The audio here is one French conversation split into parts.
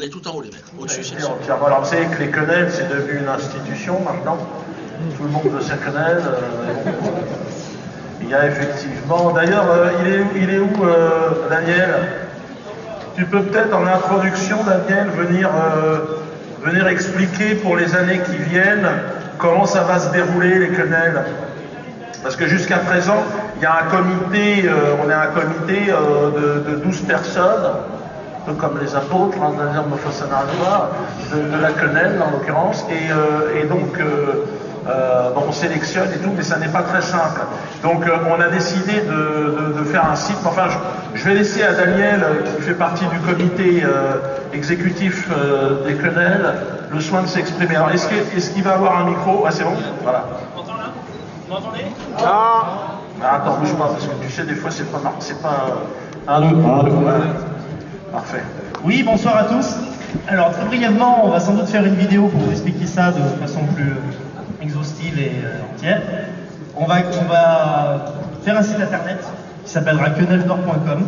est tout en haut les mecs, au-dessus c'est sûr. Alors vous savez que les quenelles c'est devenu une institution maintenant, tout le monde veut sa quenelle. Il y a effectivement, d'ailleurs il est où Daniel? Tu peux peut-être en introduction Daniel venir expliquer pour les années qui viennent comment ça va se dérouler les quenelles. Parce que jusqu'à présent, il y a un comité, on est un comité de 12 personnes, un peu comme les apôtres, hein, de la quenelle en l'occurrence, et donc bon, on sélectionne et tout, mais ça n'est pas très simple. Donc on a décidé de faire un site, enfin je vais laisser à Daniel, qui fait partie du comité exécutif des quenelles, le soin de s'exprimer. Alors est-ce qu'il va avoir un micro? Ah c'est bon? Voilà. Vous m'entendez? Ah, attends, bouge pas, parce que tu sais, des fois, c'est pas... Un, deux, voilà. Parfait. Oui, bonsoir à tous. Alors, très brièvement, on va sans doute faire une vidéo pour vous expliquer ça de façon plus exhaustive et entière. On va faire un site internet qui s'appellera quenelledor.com.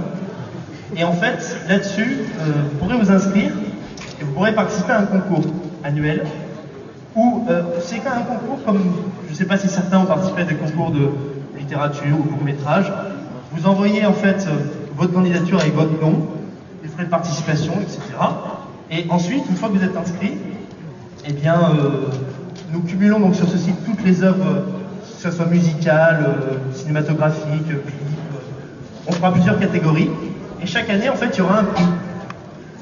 Et en fait, là-dessus, vous pourrez vous inscrire et vous pourrez participer à un concours annuel. Ou c'est quand même un concours comme, je ne sais pas si certains ont participé à des concours de littérature ou court-métrage. Vous envoyez en fait votre candidature avec votre nom, les frais de participation, etc. Et ensuite, une fois que vous êtes inscrit, eh bien, nous cumulons donc sur ce site toutes les œuvres, que ce soit musicales, cinématographiques, clips. On fera plusieurs catégories. Et chaque année, en fait, il y aura un prix.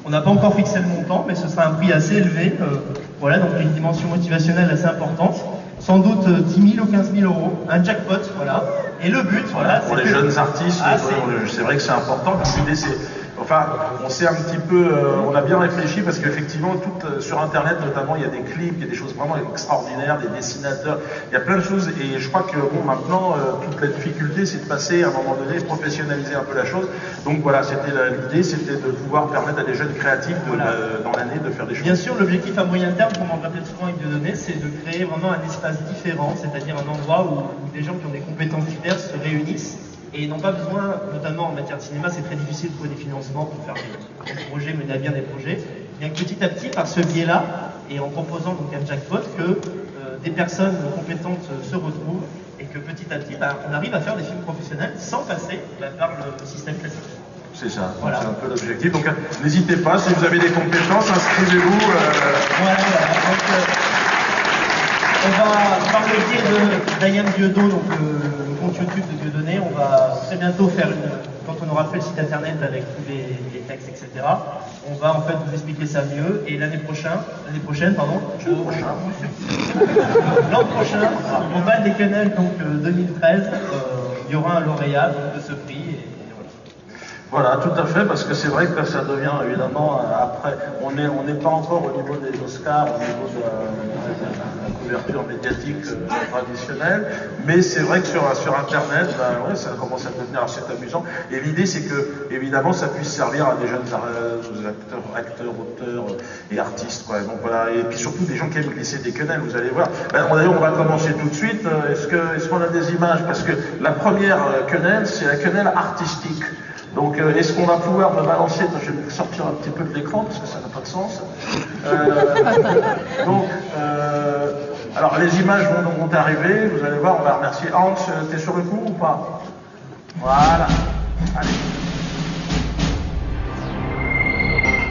On n'a pas encore fixé le montant, mais ce sera un prix assez élevé. Voilà, donc une dimension motivationnelle assez importante. Sans doute 10 000 ou 15 000 euros, un jackpot, voilà. Et le but, voilà, pour les jeunes artistes, c'est vrai que c'est important. L'idée, c'est, enfin, on s'est un petit peu, on a bien réfléchi parce qu'effectivement, sur Internet notamment, il y a des clips, il y a des choses vraiment extraordinaires, des dessinateurs, il y a plein de choses. Et je crois que bon, maintenant, toute la difficulté, c'est de passer à un moment donné, professionnaliser un peu la chose. Donc voilà, l'idée, c'était de pouvoir permettre à des jeunes créatifs dans l'année de faire des choses. Bien sûr, l'objectif à moyen terme, comme on rappelle souvent avec Dieudonné, c'est de créer vraiment un espace différent, c'est-à-dire un endroit où des gens qui ont des compétences diverses se réunissent et n'ont pas besoin, notamment en matière de cinéma, c'est très difficile de trouver des financements pour faire des projets, mener à bien des projets. Bien que petit à petit, par ce biais-là, et en proposant donc un jackpot, que des personnes compétentes se retrouvent et que petit à petit, on arrive à faire des films professionnels sans passer par le système classique. C'est ça, voilà. C'est un peu l'objectif. Donc n'hésitez pas, si vous avez des compétences, inscrivez-vous. Voilà. Donc, on va, par le biais d'Ayam Diodo, donc le compte YouTube de Dieudonné, on va très bientôt faire quand on aura fait le site internet avec tous les textes, etc., on va en fait vous expliquer ça mieux. Et l'an prochain, au bal des quenelles, donc 2013, il y aura un lauréat de ce prix. Voilà, tout à fait, parce que c'est vrai que ça devient évidemment, après, on n'est pas encore au niveau des Oscars, au niveau de la couverture médiatique traditionnelle, mais c'est vrai que sur Internet, ouais, ça commence à devenir assez amusant. Et l'idée, c'est que, évidemment, ça puisse servir à des jeunes acteurs, auteurs et artistes, quoi. Donc voilà, et puis surtout des gens qui aiment glisser des quenelles, vous allez voir. D'ailleurs, on va commencer tout de suite. Est-ce qu'on a des images? Parce que la première quenelle, c'est la quenelle artistique. Donc, est-ce qu'on va pouvoir me balancer? Je vais sortir un petit peu de l'écran parce que ça n'a pas de sens. Alors, les images vont arriver. Vous allez voir, on va remercier. Hans, t'es sur le coup ou pas? Voilà. Allez.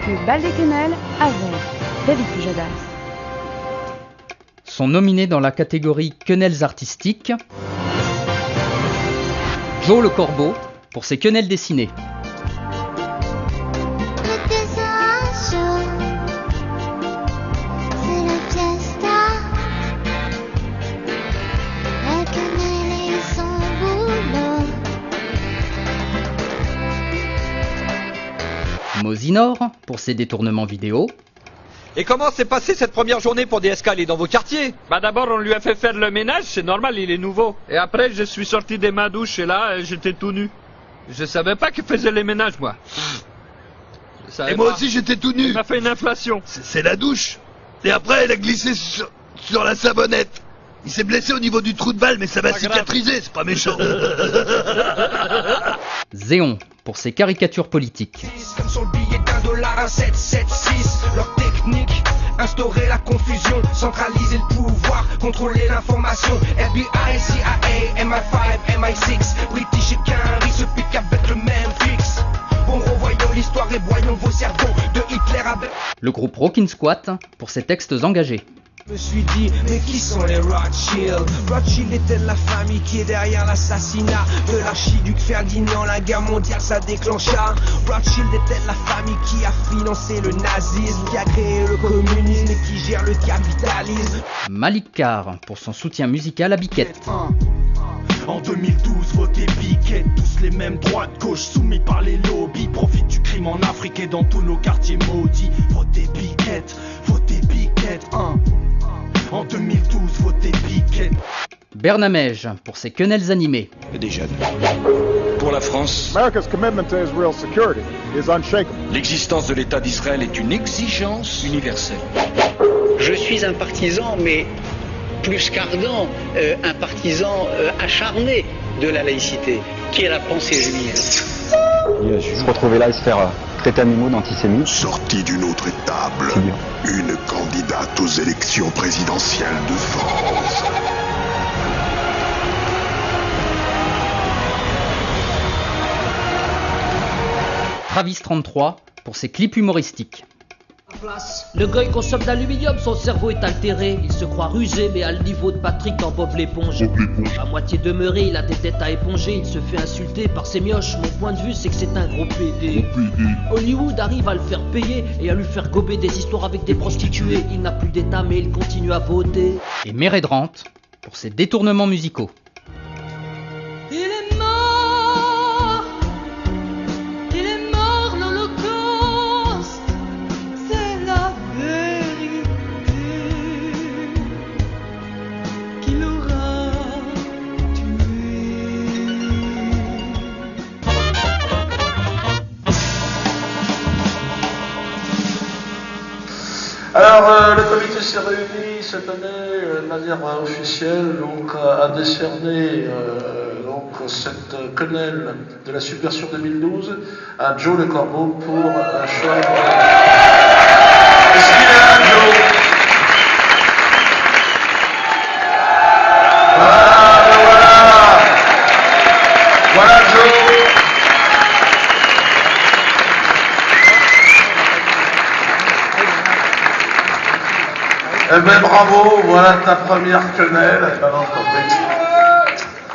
Le bal des quenelles avec David Pujadas. Sont nominés dans la catégorie quenelles artistiques Joe Le Corbeau pour ses quenelles dessinées. Mosinor pour ses détournements vidéo. Et comment s'est passée cette première journée pour DSK? Elle est dans vos quartiers? Bah d'abord on lui a fait faire le ménage, c'est normal, il est nouveau. Et après je suis sorti de ma douche et là j'étais tout nu. Je savais pas qu'il faisait les ménages moi. Et moi aussi j'étais tout nu. Il m'a fait une inflation. C'est la douche. Et après elle a glissé sur la savonnette. Il s'est blessé au niveau du trou de balle mais ça va cicatriser, c'est pas méchant. Zéon pour ses caricatures politiques. $1 776. Leur technique, instaurer la confusion, centraliser le pouvoir, contrôler l'information. FBI, CIA, MI5, MI6, British et Quinry se piquent avec le même fixe. Bon, revoyons l'histoire et voyons vos cerveaux de Hitler avec... Le groupe Rockin' Squat pour ses textes engagés. Je me suis dit, mais qui sont les Rothschild? Rothschild était la famille qui est derrière l'assassinat de l'archiduc Ferdinand. La guerre mondiale, ça déclencha. Rothschild était la famille qui a financé le nazisme, qui a créé le communisme et qui gère le capitalisme. Malik Carr pour son soutien musical à Biquette. En 2012, votez Biquette, tous les mêmes droite-gauche soumis par les lobbies. Profitent du crime en Afrique et dans tous nos quartiers maudits. Votez Biquette, hein. En 2012, votez Biquette. Bernamège pour ses quenelles animées. Des jeunes. Pour la France, l'existence de l'État d'Israël est une exigence universelle. Je suis un partisan, mais plus qu'ardent, un partisan acharné de la laïcité, qui est la pensée juive. Se retrouver là et se faire traiter à mi-mot d'antisémite. Sortie d'une autre étable, une candidate aux élections présidentielles de France. Travis 33 pour ses clips humoristiques. Le gars il consomme d'aluminium, son cerveau est altéré. Il se croit rusé, mais à le niveau de Patrick dans Bob l'éponge. À moitié demeuré, il a des dettes à éponger. Il se fait insulter par ses mioches. Mon point de vue, c'est que c'est un gros PD. Hollywood arrive à le faire payer et à lui faire gober des histoires avec des prostituées. Il n'a plus d'état, mais il continue à voter. Et Mérédrant pour ses détournements musicaux. Il est mort, l'Holocauste, c'est la vérité qui l'aura tué. Alors, le comité s'est réuni cette année de manière officielle donc, à décerner donc, cette quenelle de la Subversion 2012 à Joe Le Corbeau pour un choix. Est-ce qu'il est là, Joe? Voilà Joe. Eh ben bravo, voilà ta première quenelle.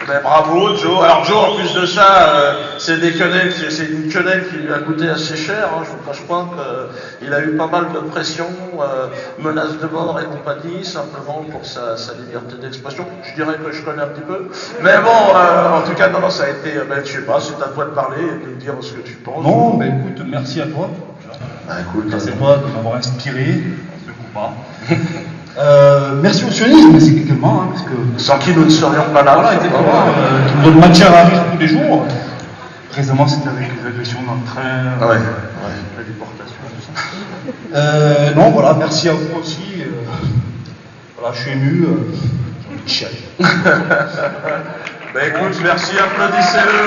Ben bravo Joe. Alors Joe, en plus de ça, c'est une quenelle qui lui a coûté assez cher. Hein. Je vous cache pas qu'il a eu pas mal de pression, menaces de mort et compagnie, simplement pour sa liberté d'expression. Je dirais que je connais un petit peu. Mais bon, en tout cas, non, ça a été, ben, je sais pas, c'est à toi de parler et de dire ce que tu penses. Non, ben écoute, merci à toi. Ben, écoute, merci à toi de m'avoir inspiré. Pas. Merci au sionisme, c'est quelqu'un, hein, parce que... Sans qui nous ne serions pas là. Voilà, exactement. Qui nous donne matière à rire tous les jours. Récemment, c'était avec les agressions dans le train, ouais. La déportation, tout ça. Non, voilà, merci à vous aussi. Voilà, je suis ému. J'ai envie de chialer. Ben écoute, merci, applaudissez-le.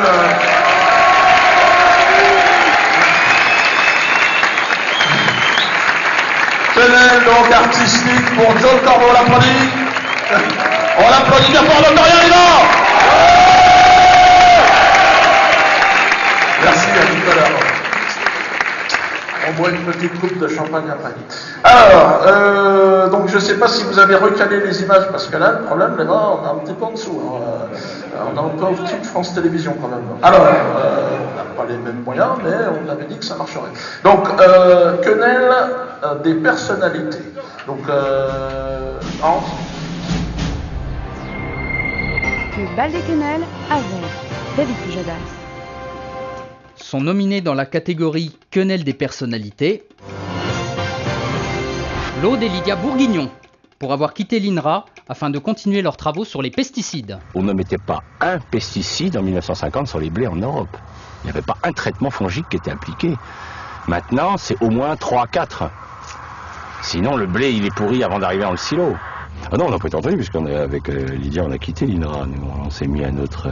Quenelle donc artistique pour Joe Le Corbeau, on l'applaudit. On l'applaudit bien fort, l'homme de rien, il est là. Merci, à tout à l'heure. On boit une petite coupe de champagne après. Alors, donc je ne sais pas si vous avez recalé les images, parce que là, le problème, les gars, on est un petit peu en dessous. On est encore au-dessus de France Télévisions quand même. Alors, on n'a pas les mêmes moyens, mais on avait dit que ça marcherait. Donc, quenelle des personnalités. Donc, Hans. Le bal des quenelles avec David Pujadas. Sont nominés dans la catégorie quenelle des personnalités Claude et Lydia Bourguignon pour avoir quitté l'INRA afin de continuer leurs travaux sur les pesticides. On ne mettait pas un pesticide en 1950 sur les blés en Europe. Il n'y avait pas un traitement fongique qui était appliqué. Maintenant, c'est au moins 3-4. Sinon, le blé, il est pourri avant d'arriver dans le silo. Ah non, on n'a pas été entendu, puisqu'on est avec Lydia, on a quitté l'INRA. Nous, on s'est mis à notre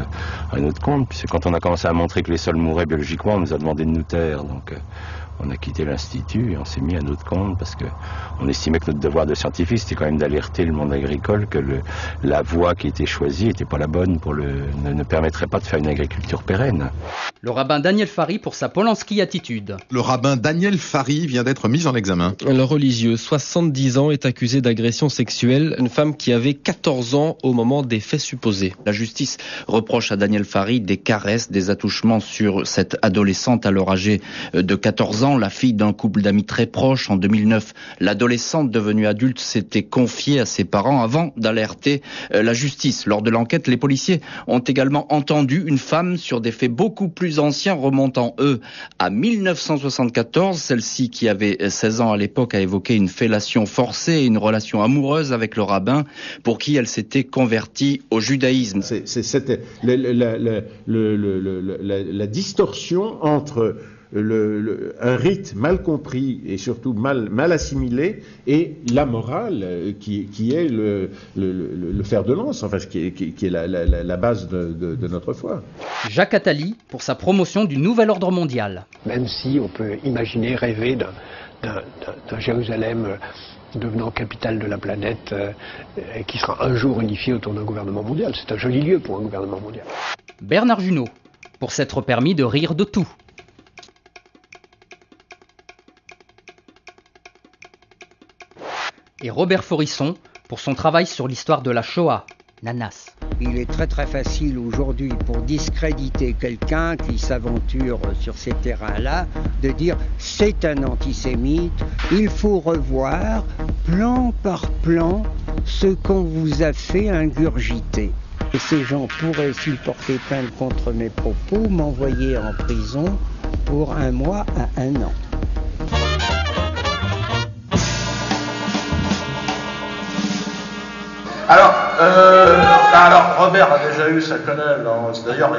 compte. Puisque quand on a commencé à montrer que les sols mouraient biologiquement, on nous a demandé de nous taire. Donc, on a quitté l'Institut et on s'est mis à notre compte parce qu'on estimait que notre devoir de scientifique, c'était quand même d'alerter le monde agricole que la voie qui était choisie n'était pas la bonne ne permettrait pas de faire une agriculture pérenne. Le rabbin Daniel Farhi pour sa Polanski attitude. Le rabbin Daniel Farhi vient d'être mis en examen. Le religieux, 70 ans, est accusé d'agression sexuelle, une femme qui avait 14 ans au moment des faits supposés. La justice reproche à Daniel Farhi des caresses, des attouchements sur cette adolescente alors âgée de 14 ans, la fille d'un couple d'amis très proches. En 2009, l'adolescente devenue adulte s'était confiée à ses parents avant d'alerter la justice. Lors de l'enquête, les policiers ont également entendu une femme sur des faits beaucoup plus anciens, remontant eux à 1974. Celle-ci, qui avait 16 ans à l'époque, a évoqué une fellation forcée et une relation amoureuse avec le rabbin pour qui elle s'était convertie au judaïsme. C'était la distorsion entre un rite mal compris et surtout mal assimilé et la morale qui est le fer de lance, enfin qui est la base de notre foi. Jacques Attali pour sa promotion du nouvel ordre mondial. Même si on peut imaginer, rêver d'un Jérusalem devenant capitale de la planète qui sera un jour unifié autour d'un gouvernement mondial. C'est un joli lieu pour un gouvernement mondial. Bernard Junot pour s'être permis de rire de tout. Et Robert Forisson pour son travail sur l'histoire de la Shoah, Nanas. Il est très très facile aujourd'hui pour discréditer quelqu'un qui s'aventure sur ces terrains-là de dire c'est un antisémite, il faut revoir plan par plan ce qu'on vous a fait ingurgiter. Et ces gens pourraient, s'ils portaient plainte contre mes propos, m'envoyer en prison pour 1 mois à 1 an. Alors Robert a déjà eu sa quenelle, d'ailleurs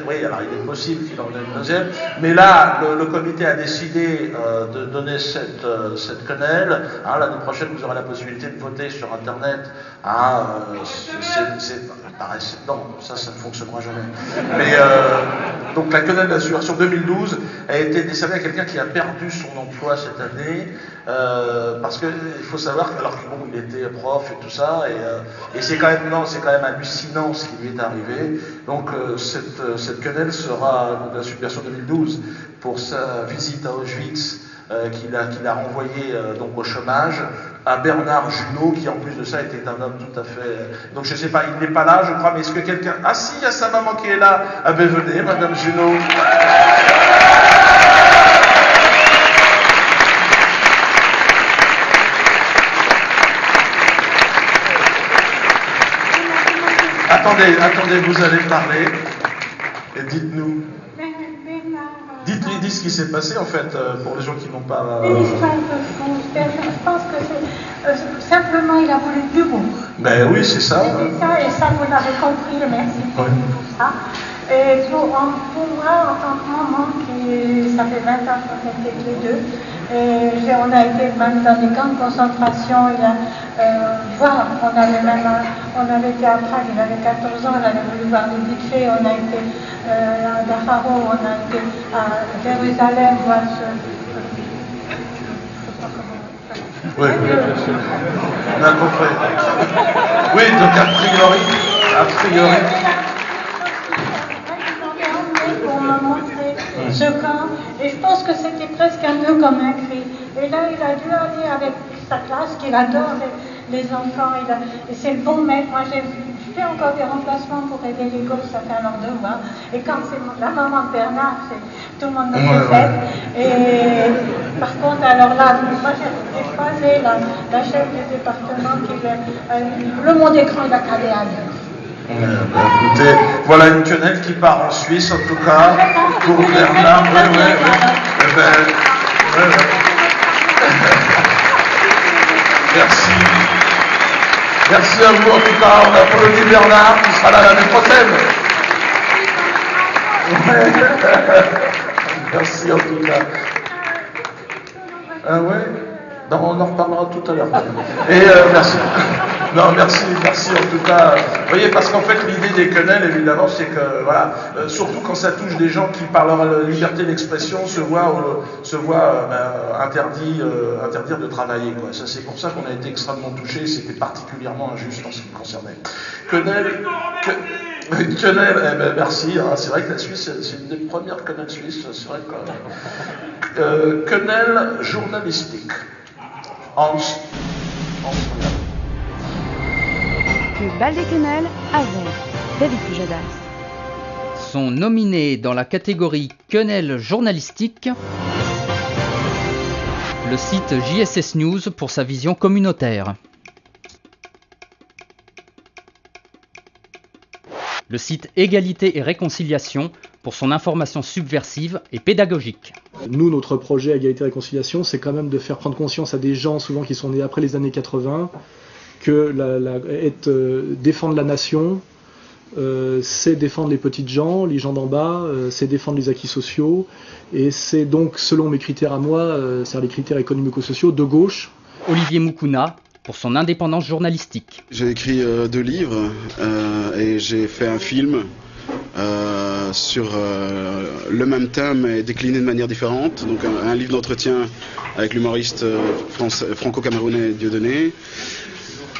oui, alors il est possible qu'il en ait une deuxième, mais là le comité a décidé de donner cette quenelle. L'année prochaine vous aurez la possibilité de voter sur internet. Non, ça ne fonctionnera jamais. Mais donc la quenelle sur 2012 a été décernée à quelqu'un qui a perdu son emploi cette année, parce que il faut savoir alors que bon, il était prof et tout ça, et c'est quand même hallucinant ce qui lui est arrivé. Donc cette quenelle sera de la subversion 2012 pour sa visite à Auschwitz, qu'il a renvoyé donc au chômage, à Bernard Junot, qui en plus de ça était un homme tout à fait... Donc je sais pas, il n'est pas là, je crois, mais est-ce que quelqu'un... Ah si, il y a sa maman qui est là. Ah ben venez, Madame Junot. Attendez, vous allez parler, et dites-nous... Dites ce qui s'est passé en fait, pour les gens qui n'ont pas... Une histoire de fou. Je pense que c'est simplement il a voulu de l'humour. Ben oui, c'est ça. C'est ça, et ça vous l'avez compris, merci pour tout ça. Et pour moi, en tant que maman, ça fait 20 ans qu'on était tous les deux, et on a été même dans des camps de concentration, on avait été à Prague, il avait 14 ans, on avait voulu voir les vite fait, on a été à Dachau, on a été à Jérusalem, voir Oui, on a compris. Oui, donc a priori. Pour me montrer ce camp, et je pense que c'était presque un peu comme un cri. Et là, il a dû aller avec sa classe, qu'il adore les enfants, et c'est le bon maître. Moi, j'ai fait encore des remplacements pour aider les gosses à faire leurs devoirs. Et quand c'est la maman de Bernard, tout le monde me fait fête. Et par contre, alors là, moi, j'ai croisé la chef du département qui le monde écran, il a calé à l'heure. Écoutez, voilà une quenelle qui part en Suisse en tout cas, pour Bernard. Merci. Merci à vous en tout cas, on applaudit Bernard qui sera là l'année prochaine. Merci en tout cas. Ah ouais, on en reparlera tout à l'heure. Et merci. Non, merci en tout cas. Vous voyez, parce qu'en fait, l'idée des quenelles, évidemment, c'est que, voilà, surtout quand ça touche des gens qui, par leur liberté d'expression, se voient interdire de travailler, quoi. Ça, c'est pour ça qu'on a été extrêmement touchés, c'était particulièrement injuste en ce qui me concernait. Quenelle, merci, hein, c'est vrai que la Suisse, c'est une des premières quenelles suisses, c'est vrai que... quenelle journalistique. Hans, regarde. Le bal des quenelles avec David Pujadas. Sont nominés dans la catégorie quenelle journalistique le site JSS News pour sa vision communautaire, le site Égalité et Réconciliation pour son information subversive et pédagogique. Nous, notre projet Égalité et Réconciliation, c'est quand même de faire prendre conscience à des gens souvent qui sont nés après les années 80 que défendre la nation, c'est défendre les petites gens, les gens d'en bas, c'est défendre les acquis sociaux, et c'est donc, selon mes critères à moi, c'est-à-dire les critères économico-sociaux, de gauche. Olivier Moukouna, pour son indépendance journalistique. J'ai écrit 2 livres et j'ai fait un film sur le même thème et décliné de manière différente. Donc un livre d'entretien avec l'humoriste franco-camerounais Dieudonné.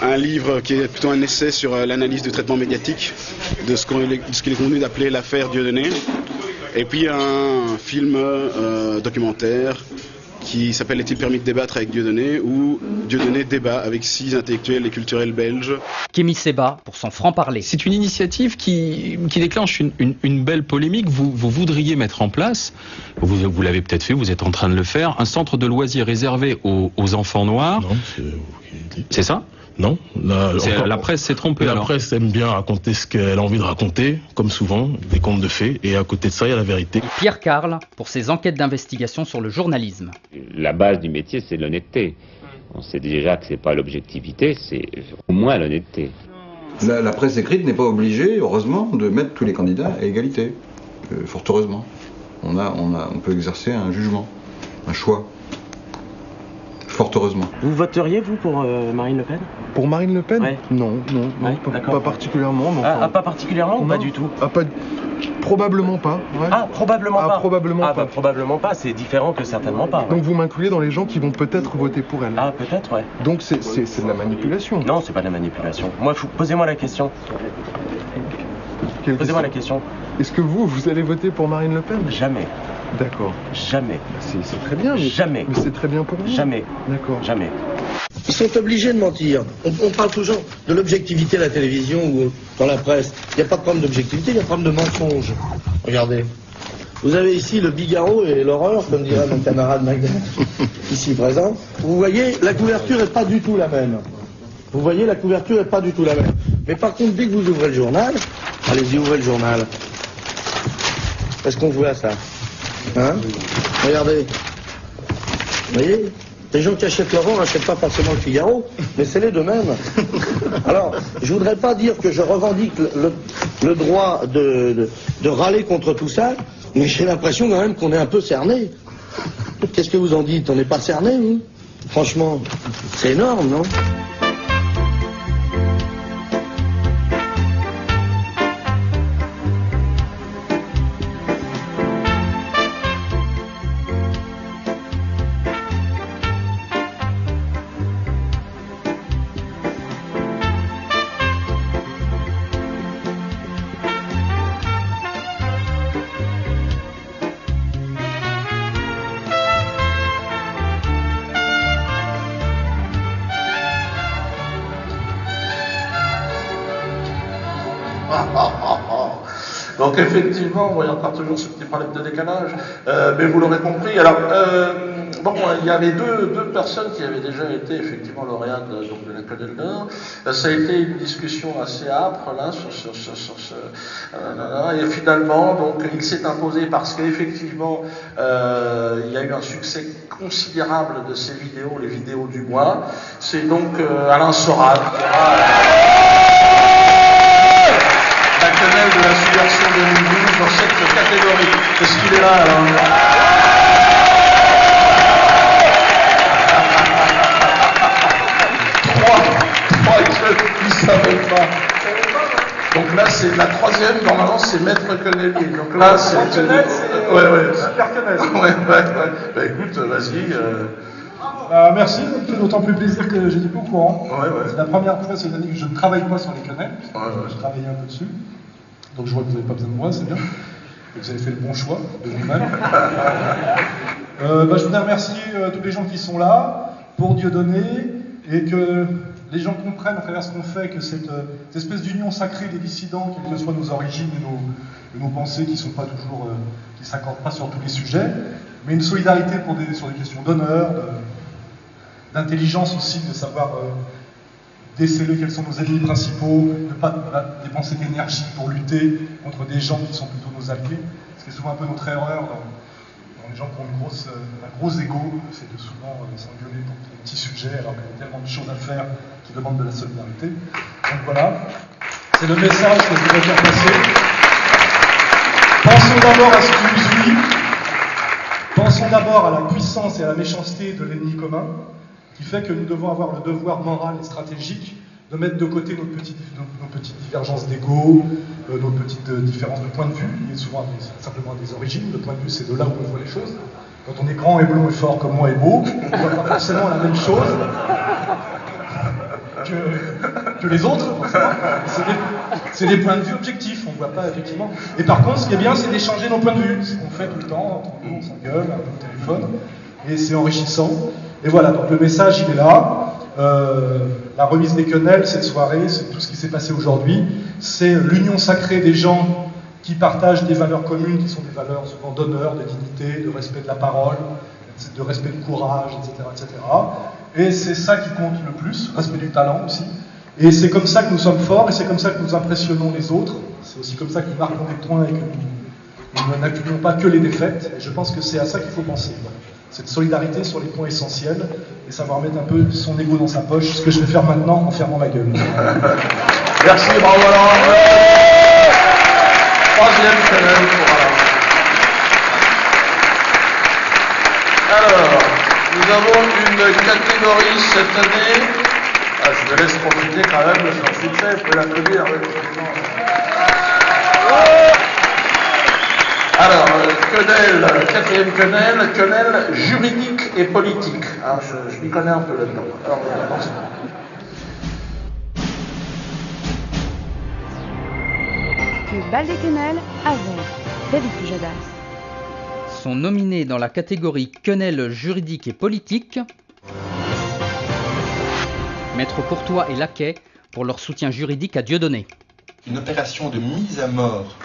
Un livre qui est plutôt un essai sur l'analyse du traitement médiatique de ce qu'il est convenu d'appeler l'affaire Dieudonné. Et puis un film documentaire qui s'appelle Est-il permis de débattre avec Dieudonné, où Dieudonné débat avec 6 intellectuels et culturels belges. Kémy Séba pour son franc-parler. C'est une initiative qui déclenche une belle polémique. Vous voudriez mettre en place, vous l'avez peut-être fait, vous êtes en train de le faire, un centre de loisirs réservé aux enfants noirs. Non, c'est ça ? Non, la presse s'est trompée. La presse aime bien raconter ce qu'elle a envie de raconter, comme souvent, des contes de fées, et à côté de ça, il y a la vérité. Pierre Carle, pour ses enquêtes d'investigation sur le journalisme. La base du métier, c'est l'honnêteté. On sait déjà que c'est pas l'objectivité, c'est au moins l'honnêteté. La presse écrite n'est pas obligée, heureusement, de mettre tous les candidats à égalité. Fort heureusement. On peut exercer un jugement, un choix. Fort heureusement. Vous voteriez, vous, pour Marine Le Pen ? Pour Marine Le Pen ? Ouais. Non, Ouais, pas particulièrement. Mais enfin... pas particulièrement ou pas du tout ? Probablement pas. Ouais. Probablement pas. Probablement pas. Probablement pas, c'est différent que certainement pas. Ouais. Donc vous m'incluez dans les gens qui vont peut-être voter pour elle. Peut-être, ouais. Donc c'est de la manipulation. Non, c'est pas de la manipulation. Moi, posez-moi la question. Posez-moi la question. Est-ce que vous allez voter pour Marine Le Pen ? Jamais. D'accord. Jamais. C'est très bien. Jamais. Mais c'est très bien pour vous. Jamais. D'accord. Jamais. Ils sont obligés de mentir. On parle toujours de l'objectivité à la télévision ou dans la presse. Il n'y a pas de problème d'objectivité, il y a un problème de mensonge. Regardez. Vous avez ici le bigarreau et l'horreur, comme dirait mon camarade Magdalene, ici présent. Vous voyez, la couverture n'est pas du tout la même. Vous voyez, la couverture n'est pas du tout la même. Mais par contre, dès que vous ouvrez le journal, allez-y, ouvrez le journal. Est-ce qu'on voit ça ? Hein ? Regardez. Vous voyez ? Les gens qui achètent Laurent n'achètent pas forcément le Figaro, mais c'est les deux mêmes. Alors, je voudrais pas dire que je revendique le droit de râler contre tout ça, mais j'ai l'impression quand même qu'on est un peu cerné. Qu'est-ce que vous en dites ? On n'est pas cerné, vous ? Franchement, c'est énorme, non ? Donc effectivement, on voit encore toujours ce petit problème de décalage, mais vous l'aurez compris. Alors, il y avait deux personnes qui avaient déjà été effectivement lauréates de la Quenelle d'Or. Ça a été une discussion assez âpre là sur ce et finalement, donc il s'est imposé parce qu'effectivement, il y a eu un succès considérable de ces vidéos, les vidéos du mois. C'est donc Alain Soral. La quenelle de la subversion 2012 dans cette catégorie. Est-ce qu'il est là alors? Trois, là, c'est la troisième, normalement, c'est Maître Quenelier. Donc là, c'est... Ouais. Super Quenel. Ouais. Bah écoute, vas-y. Merci, ça me fait d'autant plus plaisir que j'étais pas au courant. Ouais. C'est la première fois cette année que je ne travaille pas sur les quenelles. Je travaillais un peu dessus. Donc je vois que vous n'avez pas besoin de moi, c'est bien. Et vous avez fait le bon choix de vous-même. Je voudrais remercier tous les gens qui sont là pour Dieudonné et que les gens comprennent à travers ce qu'on fait que cette espèce d'union sacrée des dissidents, quelles que soient nos origines et nos pensées qui sont pas toujours, qui s'accordent pas sur tous les sujets, mais une solidarité sur des questions d'honneur, d'intelligence aussi, de savoir déceler quels sont nos ennemis principaux, de ne pas dépenser d'énergie pour lutter contre des gens qui sont plutôt nos alliés. Ce qui est souvent un peu notre erreur dans les gens qui ont un gros ego, c'est de souvent s'engueuler pour des petits sujets alors qu'il y a tellement de choses à faire qui demandent de la solidarité. Donc voilà, c'est le message que je voudrais faire passer. Pensons d'abord à ce qui nous unit, pensons d'abord à la puissance et à la méchanceté de l'ennemi commun, qui fait que nous devons avoir le devoir moral et stratégique de mettre de côté nos petites divergences d'ego, nos petites différences de point de vue, liées souvent simplement à des origines. Le point de vue, c'est de là où on voit les choses. Quand on est grand et blond et fort comme moi et beau, on ne voit pas forcément la même chose que les autres, forcément. C'est des points de vue objectifs, on ne voit pas effectivement. Et par contre, ce qui est bien, c'est d'échanger nos points de vue. C'est ce qu'on fait tout le temps, entre nous, on s'engueule, un peu au téléphone, et c'est enrichissant. Et voilà, donc le message, il est là. La remise des quenelles, cette soirée, c'est tout ce qui s'est passé aujourd'hui. C'est l'union sacrée des gens qui partagent des valeurs communes, qui sont des valeurs souvent d'honneur, de dignité, de respect de la parole, de respect du courage, etc., etc. Et c'est ça qui compte le plus, respect du talent aussi. Et c'est comme ça que nous sommes forts, et c'est comme ça que nous impressionnons les autres. C'est aussi comme ça que nous marquons des points et que nous n'accumulons pas que les défaites. Et je pense que c'est à ça qu'il faut penser. Cette solidarité sur les points essentiels et savoir mettre un peu son ego dans sa poche, ce que je vais faire maintenant en fermant ma gueule. Merci, bravo Alain. Troisième quenelle pour Alain. Alors, nous avons une catégorie cette année. Je me laisse profiter quand même de son succès, vous pouvez l'applaudir. Alors, quenelle, quatrième quenelle juridique et politique. Alors, je m'y connais un peu là-dedans. Alors, attention. Le bal des quenelles avec David Pujadas. Sont nominés dans la catégorie quenelle juridique et politique Maître Courtois et Laquet pour leur soutien juridique à Dieudonné. Une opération de mise à mort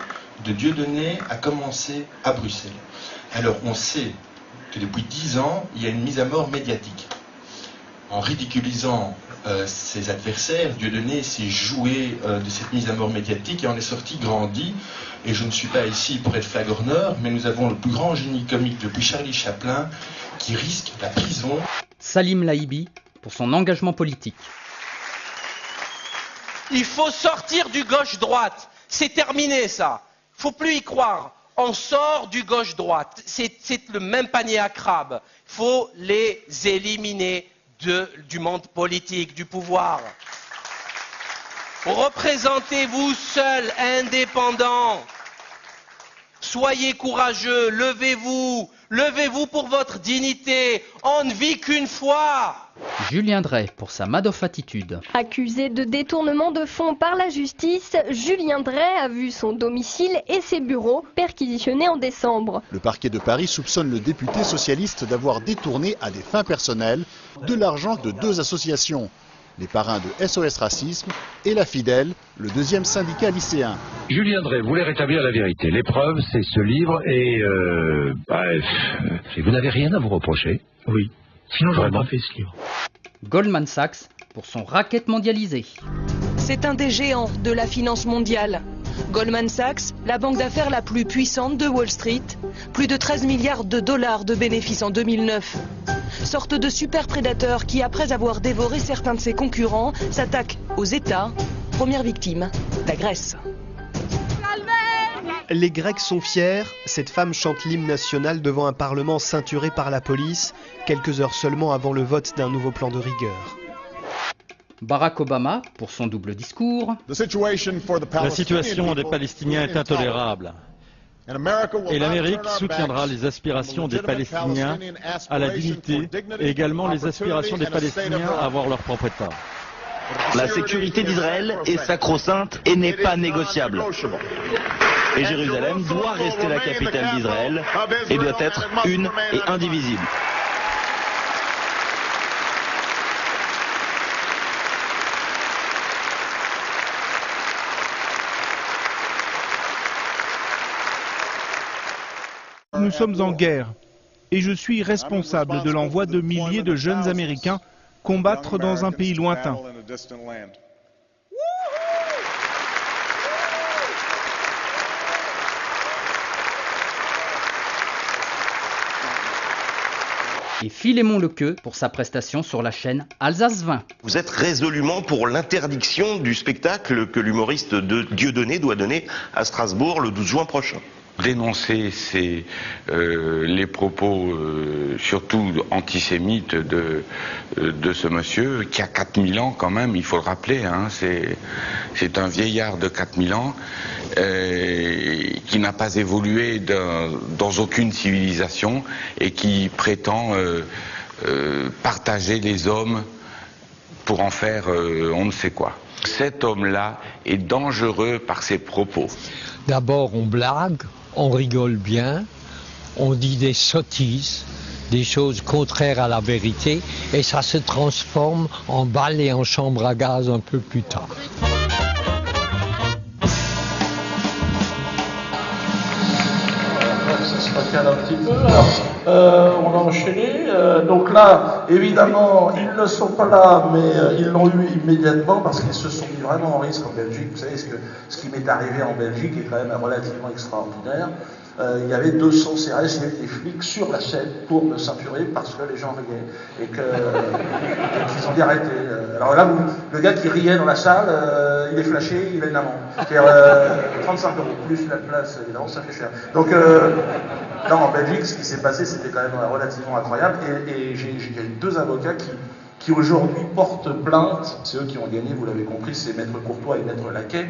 de Dieudonné a commencé à Bruxelles. Alors on sait que depuis 10 ans, il y a une mise à mort médiatique. En ridiculisant ses adversaires, Dieudonné s'est joué de cette mise à mort médiatique et en est sorti grandi. Et je ne suis pas ici pour être flagorneur, mais nous avons le plus grand génie comique depuis Charlie Chaplin qui risque la prison. Salim Lahibi pour son engagement politique. Il faut sortir du gauche-droite. C'est terminé ça. Il ne faut plus y croire. On sort du gauche-droite. C'est le même panier à crabes. Il faut les éliminer du monde politique, du pouvoir. Représentez-vous seul, indépendant. Soyez courageux, levez-vous. Levez-vous pour votre dignité. On ne vit qu'une fois. Julien Drey pour sa Madoff attitude. Accusé de détournement de fonds par la justice, Julien Drey a vu son domicile et ses bureaux perquisitionnés en décembre. Le parquet de Paris soupçonne le député socialiste d'avoir détourné à des fins personnelles de l'argent de 2 associations. Les parrains de SOS Racisme et la Fidèle, le 2e syndicat lycéen. Julien Drey voulait rétablir la vérité. L'épreuve, c'est ce livre et vous n'avez rien à vous reprocher. Oui. Sinon, j'aurais pas fait ce livre. Goldman Sachs pour son racket mondialisé. C'est un des géants de la finance mondiale. Goldman Sachs, la banque d'affaires la plus puissante de Wall Street, plus de 13 milliards de dollars de bénéfices en 2009. Sorte de super prédateur qui, après avoir dévoré certains de ses concurrents, s'attaque aux États. Première victime, la Grèce. Les Grecs sont fiers, cette femme chante l'hymne national devant un parlement ceinturé par la police, quelques heures seulement avant le vote d'un nouveau plan de rigueur. Barack Obama, pour son double discours. La situation des Palestiniens est intolérable. Et l'Amérique soutiendra les aspirations des Palestiniens à la dignité et également les aspirations des Palestiniens à avoir leur propre État. La sécurité d'Israël est sacro-sainte et n'est pas négociable. Et Jérusalem doit rester la capitale d'Israël et doit être une et indivisible. Nous sommes en guerre et je suis responsable de l'envoi de milliers de jeunes Américains combattre dans un pays lointain. Et Philémon Lequeux pour sa prestation sur la chaîne Alsace 20. Vous êtes résolument pour l'interdiction du spectacle que l'humoriste de Dieudonné doit donner à Strasbourg le 12 juin prochain. Dénoncer les propos surtout antisémites de ce monsieur qui a 4000 ans quand même, il faut le rappeler, hein, c'est un vieillard de 4000 ans qui n'a pas évolué dans aucune civilisation et qui prétend partager les hommes pour en faire on ne sait quoi. Cet homme-là est dangereux par ses propos. D'abord on blague, on rigole bien, on dit des sottises, des choses contraires à la vérité, et ça se transforme en bal et en chambre à gaz un peu plus tard. Ça se recale un petit peu. Alors, on a enchaîné. Donc là, évidemment, ils ne sont pas là, mais ils l'ont eu immédiatement parce qu'ils se sont mis vraiment en risque en Belgique. Vous savez, ce qui m'est arrivé en Belgique est quand même relativement extraordinaire. Il y avait 200 CRS et des flics sur la scène pour me ceinturer parce que les gens riaient et qu'ils ont dit arrêter. Alors là, le gars qui riait dans la salle, il est flashé, il a une amende. C'est-à-dire 35 € plus la place, évidemment, ça fait cher. Donc, non, en Belgique, ce qui s'est passé, c'était quand même relativement incroyable. Et j'ai deux avocats qui aujourd'hui portent plainte. C'est eux qui ont gagné, vous l'avez compris, c'est Maître Courtois et Maître Laquet.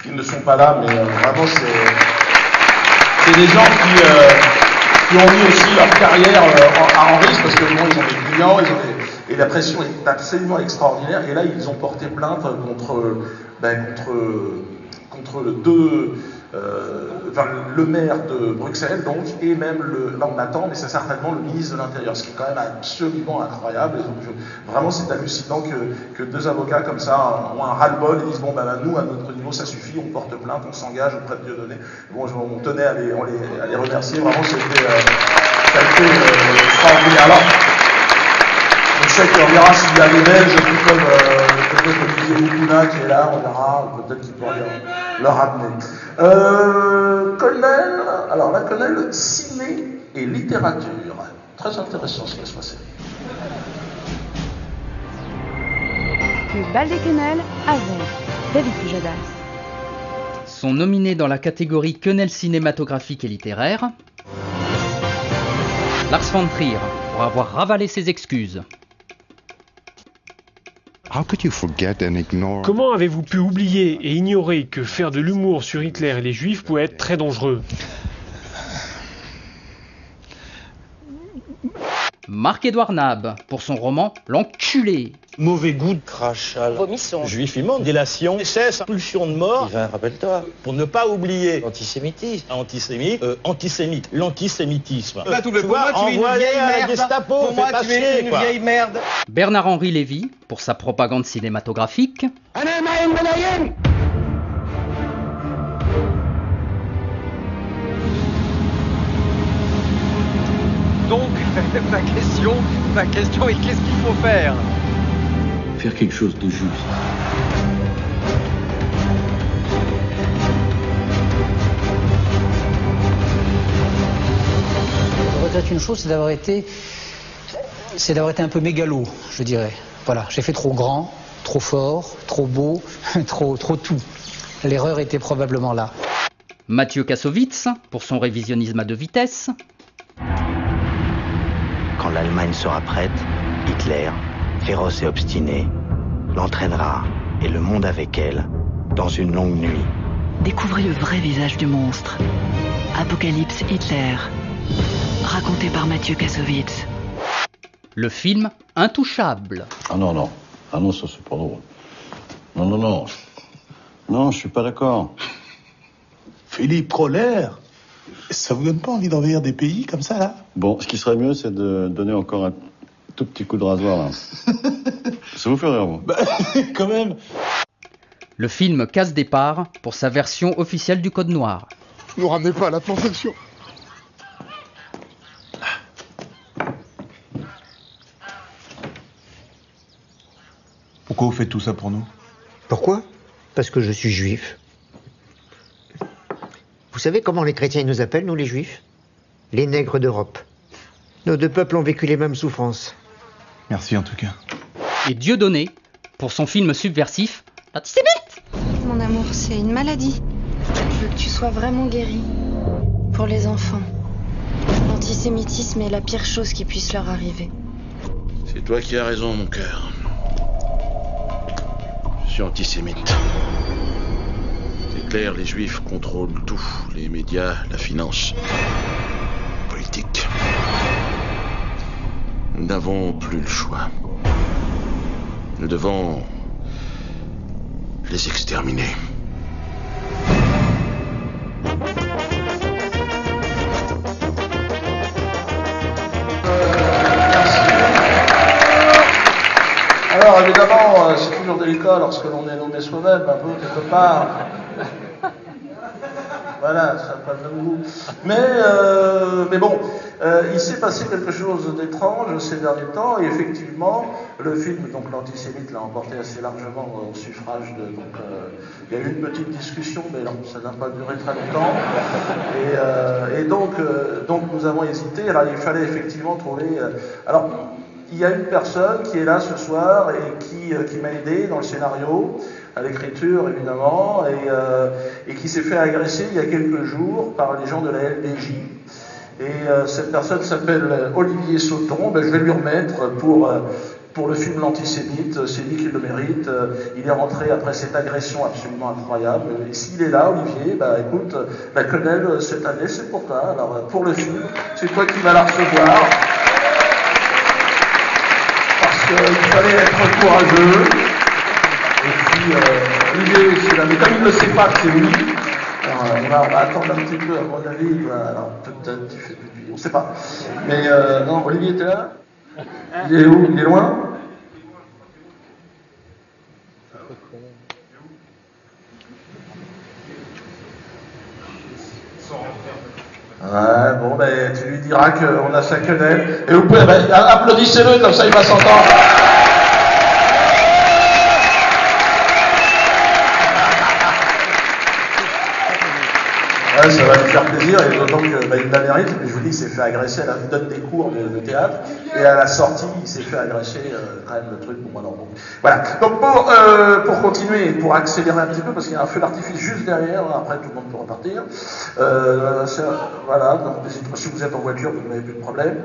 Ils ne sont pas là, mais vraiment, c'est des gens qui ont mis aussi leur carrière en risque parce que bon, ils ont des clients, et la pression est absolument extraordinaire. Et là, ils ont porté plainte contre le maire de Bruxelles, donc, et même là on attend, mais c'est certainement le ministre de l'Intérieur, ce qui est quand même absolument incroyable. Vraiment, c'est hallucinant que deux avocats comme ça ont un ras-le-bol et disent bon, nous, à notre niveau, ça suffit, on porte plainte, on s'engage auprès de Dieudonné. Bon, on tenait à les remercier, vraiment, ça a été extraordinaire. Alors, on sait qu'on verra s'il y a des Belges, tout comme peut-être Olivier Moukouna qui est là, on verra, peut-être qu'il pourra le ramener. Colonel, alors la colonel ciné et littérature. Très intéressant ce qui va se passer. Le bal des quenelles avec David Pujadas. Sont nominés dans la catégorie quenelle cinématographique et littéraire Lars von Trier pour avoir ravalé ses excuses. Comment avez-vous pu oublier et ignorer que faire de l'humour sur Hitler et les Juifs pouvait être très dangereux ? Marc-Édouard Nab pour son roman L'Enculé. Mauvais goût de crachat, vomisson, juif immonde, délation, cesse, pulsion de mort. Yvain, rappelle-toi. Pour ne pas oublier L'antisémitisme. Antisémite, l'antisémitisme. Bah, tu vois, envoyer à la Gestapo, pour moi, tu es une vieille merde. Bernard-Henri Lévy pour sa propagande cinématographique. Donc, ma question est qu'est-ce qu'il faut faire ? Faire quelque chose de juste. Je regrette une chose, c'est d'avoir été un peu mégalo, je dirais. Voilà, j'ai fait trop grand, trop fort, trop beau, trop tout. L'erreur était probablement là. Mathieu Kassovitz pour son révisionnisme à deux vitesses. Quand l'Allemagne sera prête, Hitler, féroce et obstiné, l'entraînera, et le monde avec elle, dans une longue nuit. Découvrez le vrai visage du monstre. Apocalypse Hitler, raconté par Mathieu Kassovitz. Le film Intouchable. Ah non, non. Ah non, ça c'est pas drôle. Non, non, non. Non, je suis pas d'accord. Philippe Roller, ça vous donne pas envie d'envahir des pays comme ça, là? Bon, ce qui serait mieux, c'est de donner encore un tout petit coup de rasoir, là. Ça vous fait rire, vous? Bah, quand même. Le film Casse Départ pour sa version officielle du Code Noir. Nous ramenez pas à la plantation. Pourquoi vous faites tout ça pour nous? Pourquoi? Parce que je suis juif. Vous savez comment les chrétiens nous appellent, nous les juifs? Les nègres d'Europe. Nos deux peuples ont vécu les mêmes souffrances. Merci en tout cas. Et Dieudonné pour son film subversif L'Antisémite. Mon amour, c'est une maladie. Je veux que tu sois vraiment guéri. Pour les enfants. L'antisémitisme est la pire chose qui puisse leur arriver. C'est toi qui as raison, mon cœur. Je suis antisémite. C'est clair, les juifs contrôlent tout. Les médias, la finance, la politique. Nous n'avons plus le choix. Nous devons les exterminer. Alors évidemment, c'est toujours délicat lorsque l'on est nommé soi-même, un peu quelque part. Voilà, ça n'a pas le même goût. Mais bon, il s'est passé quelque chose d'étrange ces derniers temps, et effectivement, le film, donc l'Antisémite, l'a emporté assez largement au suffrage de... Donc, il y a eu une petite discussion, mais non, ça n'a pas duré très longtemps. Et donc, nous avons hésité. Alors, il fallait effectivement trouver... alors, il y a une personne qui est là ce soir et qui m'a aidé dans le scénario, à l'écriture évidemment, et qui s'est fait agresser il y a quelques jours par les gens de la LDJ. Et cette personne s'appelle Olivier Sauton. Ben, je vais lui remettre pour le film L'Antisémite, c'est lui qui le mérite. Il est rentré après cette agression absolument incroyable. Et s'il est là, Olivier, bah écoute, la quenelle cette année, c'est pour toi. Alors pour le film, c'est toi qui vas la recevoir. Il fallait être courageux. Et puis, Olivier, c'est là. Mais comme il ne sait pas que c'est lui, on va attendre un petit peu, à mon avis. Alors, peut-être, tu fais pipi, on ne sait pas. Mais non, Olivier, t'es là? Il est où? Il est loin? Ouais, bon, ben, tu lui diras qu'on a sa quenelle. Et vous pouvez, applaudissez-le, comme ça il va s'entendre. Ouais, ça va lui faire plaisir, et donc il la mérite, mais je vous dis, il s'est fait agresser, il donne des cours de théâtre, et à la sortie, il s'est fait agresser quand même le truc, bon, alors, bon. Voilà, donc pour continuer, et pour accélérer un petit peu, parce qu'il y a un feu d'artifice juste derrière, après tout le monde peut repartir, voilà, donc si vous êtes en voiture, vous n'avez plus de problème.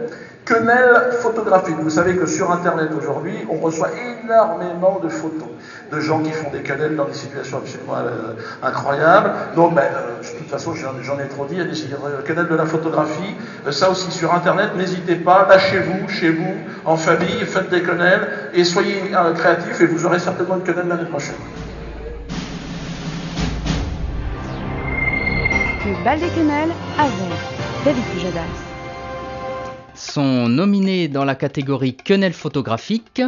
Quenelle photographique, vous savez que sur Internet aujourd'hui, on reçoit énormément de photos, de gens qui font des quenelles dans des situations absolument incroyables, donc de toute façon, j'en ai trop dit, il y a des quenelles de la photographie, ça aussi sur Internet, n'hésitez pas, lâchez-vous, chez vous, en famille, faites des quenelles, et soyez créatifs, et vous aurez certainement une quenelle l'année prochaine. Le bal des quenelles avec David Pujadas. Sont nominés dans la catégorie quenelle photographique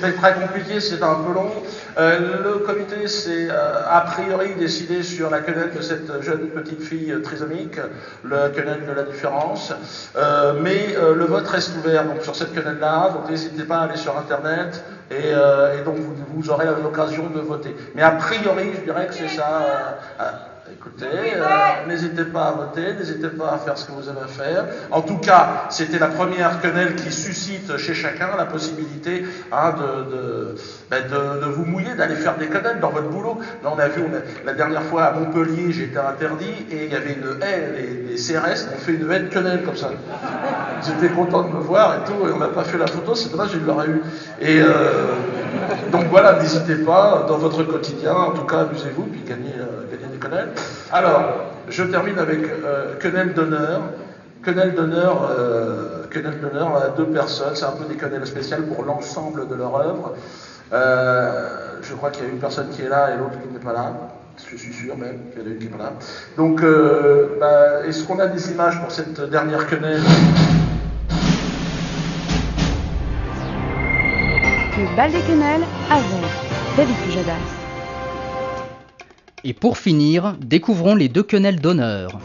c'était très compliqué, c'était un peu long. Le comité s'est a priori décidé sur la quenelle de cette jeune petite fille trisomique, le quenelle de la différence, mais le vote reste ouvert donc, sur cette quenelle-là, donc n'hésitez pas à aller sur Internet et donc vous aurez l'occasion de voter. Mais a priori, je dirais que c'est ça. Écoutez, n'hésitez pas à voter, n'hésitez pas à faire ce que vous avez à faire. En tout cas, c'était la première quenelle qui suscite chez chacun la possibilité de vous mouiller, d'aller faire des quenelles dans votre boulot. Là, on a vu, la dernière fois à Montpellier, j'étais interdit et il y avait une haie, les CRS ont fait une haie de quenelle comme ça. J'étais content de me voir et tout, et on n'a pas fait la photo, c'est dommage, je l'aurais eu. Et donc voilà, n'hésitez pas, dans votre quotidien, en tout cas, amusez-vous, puis gagnez des quenelles. Alors, je termine avec quenelle d'honneur. Quenelle d'honneur à 2 personnes, c'est un peu des quenelles spéciales pour l'ensemble de leur œuvre. Je crois qu'il y a une personne qui est là et l'autre qui n'est pas là. Je suis sûr même qu'il y en a une qui n'est pas là. Donc, est-ce qu'on a des images pour cette dernière quenelle? Le bal des quenelles avec David Pujadas. Et pour finir, découvrons les 2 quenelles d'honneur.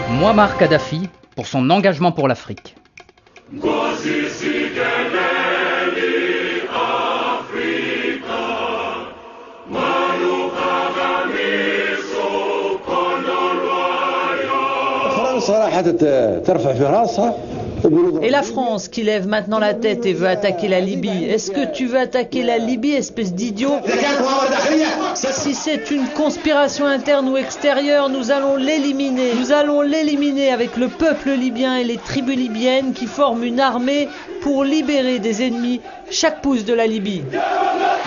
Muammar Kadhafi, pour son engagement pour l'Afrique. Et la France qui lève maintenant la tête et veut attaquer la Libye. Est-ce que tu veux attaquer la Libye, espèce d'idiot? Si c'est une conspiration interne ou extérieure, nous allons l'éliminer. Nous allons l'éliminer avec le peuple libyen et les tribus libyennes qui forment une armée pour libérer des ennemis chaque pouce de la Libye.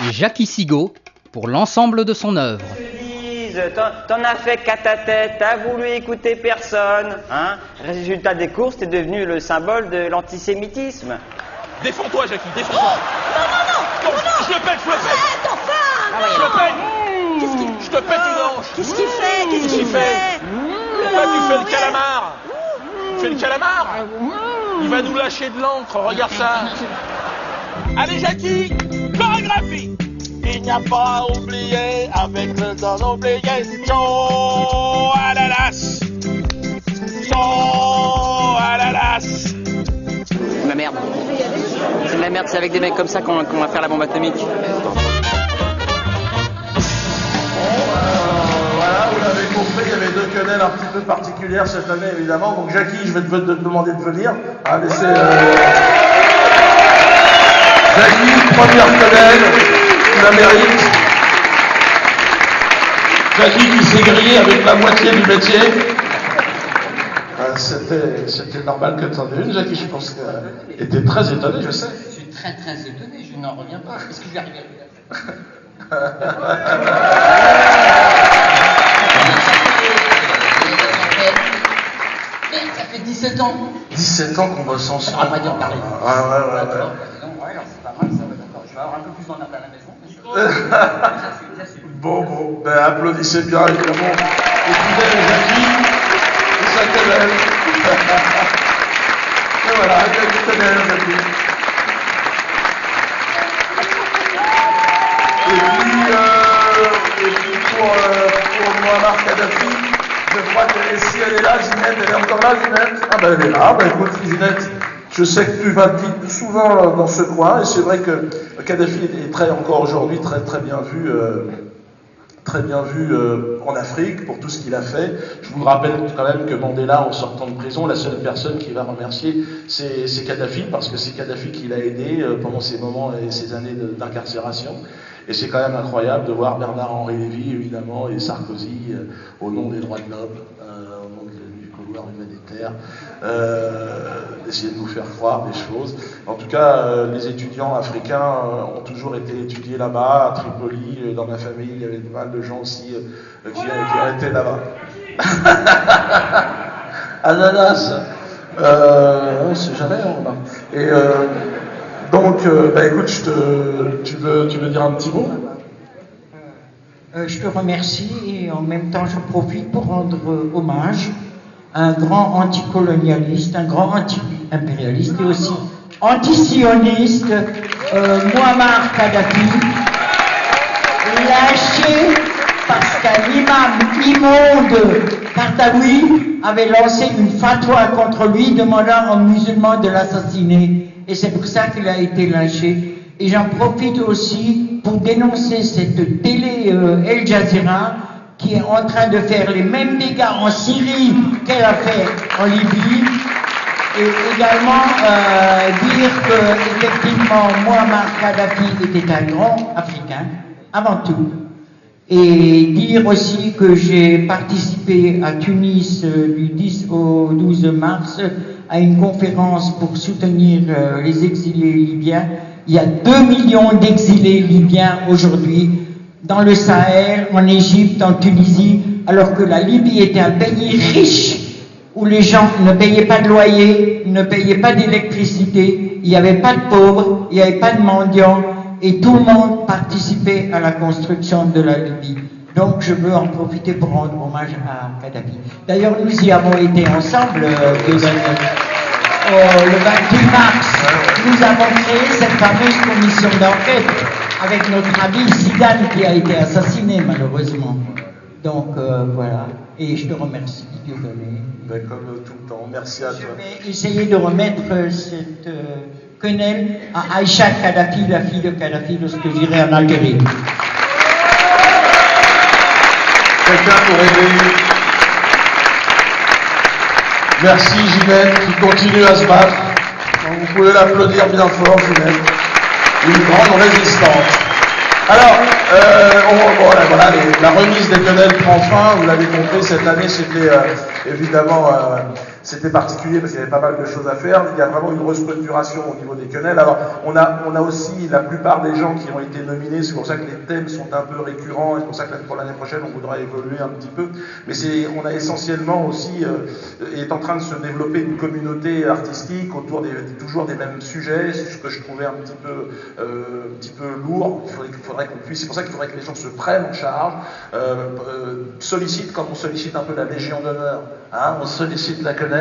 Et Jackie Sigaud, pour l'ensemble de son œuvre. T'en as fait qu'à ta tête, t'as voulu écouter personne, hein. Résultat des courses, t'es devenu le symbole de l'antisémitisme. Défends-toi, Jackie, défends-toi. Non, je le pète, je le pète. Je le pète. Je te pète une hanche. Qu'est-ce qu'il fait? Pourquoi tu fais le calamar? Tu fais le calamar? Il va nous lâcher de l'encre, regarde ça. Allez, Jackie, chorégraphie. Il n'y a pas à oublier avec le temps d'obligation à la lasse. À la lasse. La merde. C'est de la merde, c'est avec des mecs comme ça qu'on va faire la bombe atomique. Voilà, vous l'avez compris, il y avait 2 quenelles un petit peu particulières cette année évidemment. Donc Jackie, je vais te demander de venir. Laissez Jackie, première quenelle. L'Amérique. Jackie qui s'est grillé avec la moitié du métier. C'était normal que tu en aies une, Jackie, je pense qu'elle était très étonnée, je sais. Je suis très étonné, je n'en reviens pas. Qu'est-ce qui lui arrive? Ça fait 17 ans. 17 ans qu'on bosse ensemble. On va dire parler. Ouais. Non, ouais, alors c'est pas mal, ça va, d'accord. Je vais avoir un peu plus d'emmerde à la maison. Bon, ben applaudissez bien évidemment. Écoutez les Jackie, et sa quenelle. Et voilà, Jackie quenelle, Jackie. Et puis pour Muammar Kadhafi, je crois que si elle est là, Ginette, elle est encore là, Ginette? Ah ben elle est là, ben écoute Ginette. Je sais que tu vas souvent dans ce coin, et c'est vrai que Kadhafi est encore aujourd'hui très bien vu en Afrique pour tout ce qu'il a fait. Je vous rappelle quand même que Mandela, en sortant de prison, la seule personne qui va remercier, c'est Kadhafi, parce que c'est Kadhafi qui l'a aidé pendant ces moments et ces années d'incarcération. Et c'est quand même incroyable de voir Bernard-Henri Lévy, évidemment, et Sarkozy, au nom des droits de l'homme, au nom du couloir humanitaire, d'essayer de nous faire croire des choses. En tout cas, les étudiants africains ont toujours été étudiés là-bas, à Tripoli. Dans ma famille, il y avait pas mal de gens aussi qui ont été là-bas. Ananas, on sait jamais. Et donc, écoute, tu veux dire un petit mot? Je te remercie et en même temps je profite pour rendre hommage à un grand anticolonialiste, un grand anti-impérialiste et aussi antisioniste, Muammar Kadhafi, lâché parce qu'un imam immonde Kardawi avait lancé une fatwa contre lui demandant aux musulmans de l'assassiner. Et c'est pour ça qu'il a été lynché. Et j'en profite aussi pour dénoncer cette télé El Jazeera qui est en train de faire les mêmes dégâts en Syrie qu'elle a fait en Libye. Et également dire que effectivement Muammar Kadhafi était un grand Africain, avant tout. Et dire aussi que j'ai participé à Tunis du 10 au 12 mars à une conférence pour soutenir les exilés libyens. Il y a 2 millions d'exilés libyens aujourd'hui dans le Sahel, en Égypte, en Tunisie, alors que la Libye était un pays riche où les gens ne payaient pas de loyer, ne payaient pas d'électricité, il n'y avait pas de pauvres, il n'y avait pas de mendiants, et tout le monde participait à la construction de la Libye. Donc je veux en profiter pour rendre hommage à Kadhafi. D'ailleurs, nous y avons été ensemble, le 28 mars, nous avons créé cette fameuse commission d'enquête avec notre ami Zidane qui a été assassiné malheureusement. Donc voilà, et je te remercie, Dieudonné. Comme tout le temps, merci à toi. Je vais essayer de remettre cette quenelle à Aïcha Kadhafi, la fille de Kadhafi, lorsque j'irai en Algérie. Quelqu'un pour aider. Merci Ginette qui continue à se battre. Donc, vous pouvez l'applaudir bien fort, Ginette. Une grande résistante. Alors, voilà, la remise des quenelles prend fin. Vous l'avez compris, cette année, c'était évidemment c'était particulier parce qu'il y avait pas mal de choses à faire. Il y a vraiment une restructuration au niveau des quenelles. Alors, on a aussi la plupart des gens qui ont été nominés. C'est pour ça que les thèmes sont un peu récurrents. Et c'est pour ça que pour l'année prochaine, on voudra évoluer un petit peu. Mais on a essentiellement aussi, est en train de se développer une communauté artistique autour toujours des mêmes sujets. C'est ce que je trouvais un petit peu lourd. C'est pour ça qu'il faudrait que les gens se prennent en charge, sollicitent, comme on sollicite un peu la Légion d'honneur, hein, on sollicite la quenelle,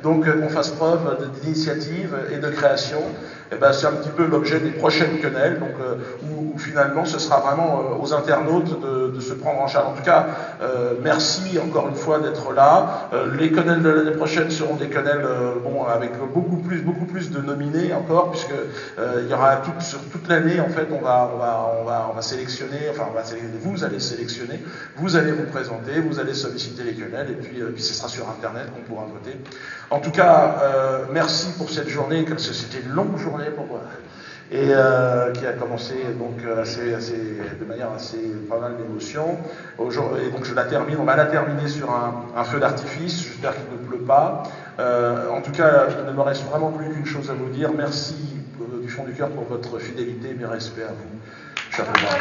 donc qu'on fasse preuve d'initiative et de création. Et ben, c'est un petit peu l'objet des prochaines quenelles, donc, où finalement ce sera vraiment aux internautes de se prendre en charge. En tout cas, merci encore une fois d'être là. Les quenelles de l'année prochaine seront des quenelles avec beaucoup plus de nominés encore, puisque il y aura sur toute l'année, en fait, on va sélectionner, vous allez sélectionner, vous allez vous présenter, vous allez solliciter les quenelles, et puis ce sera sur Internet qu'on pourra voter. En tout cas, merci pour cette journée, parce que c'était une longue journée pour moi, et qui a commencé donc de manière assez pas mal d'émotion. Et donc je la termine, on va la terminer sur un feu d'artifice. J'espère qu'il ne pleut pas. En tout cas, il ne me reste vraiment plus qu'une chose à vous dire. Merci du fond du cœur pour votre fidélité, mes respects à vous. Chapeau bas.